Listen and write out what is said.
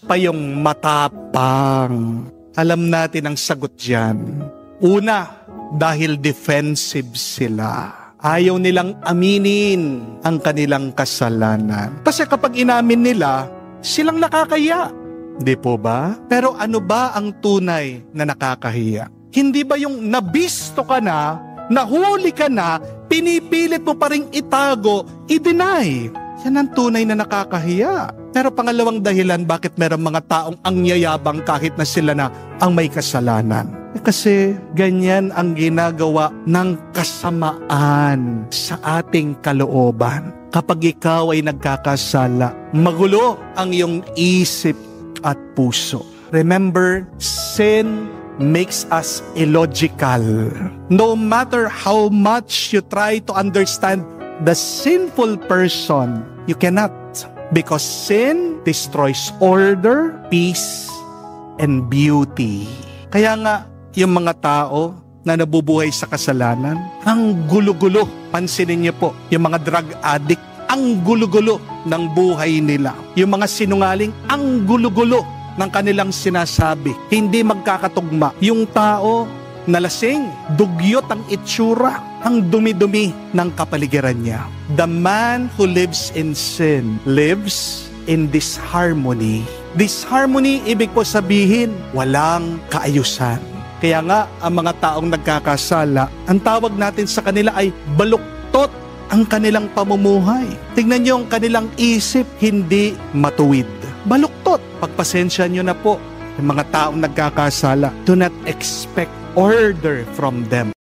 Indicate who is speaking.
Speaker 1: pa yung matapang. Alam natin ang sagot dyan. Una, dahil defensive sila. Ayaw nilang aminin ang kanilang kasalanan. Kasi kapag inamin nila, silang nakakahiya. Di po ba? Pero ano ba ang tunay na nakakahiya? Hindi ba yung nabisto ka na, nahuli ka na, pinipilit mo pa ring itago, i-deny? Yan ang tunay na nakakahiya. Pero pangalawang dahilan bakit merong mga taong angyayabang kahit na sila na ang may kasalanan. Kasi ganyan ang ginagawa ng kasamaan sa ating kalooban. Kapag ikaw ay nagkakasala, magulo ang iyong isip at puso. Remember, sin makes us illogical. No matter how much you try to understand the sinful person, you cannot. Because sin destroys order, peace, and beauty. Kaya nga, yung mga tao na nabubuhay sa kasalanan, ang gulo-gulo. Pansinin niyo po, yung mga drug addict, ang gulo-gulo ng buhay nila. Yung mga sinungaling, ang gulo-gulo ng kanilang sinasabi. Hindi magkakatugma. Yung tao na lasing, dugyot ang itsura, ang dumi-dumi ng kapaligiran niya. The man who lives in sin lives in disharmony. Disharmony, ibig po sabihin, walang kaayusan. Kaya nga, ang mga taong nagkakasala, ang tawag natin sa kanila ay baluktot ang kanilang pamumuhay. Tingnan niyo ang kanilang isip, hindi matuwid. Baluktot. Pagpasensya niyo na po, ang mga taong nagkakasala, do not expect order from them.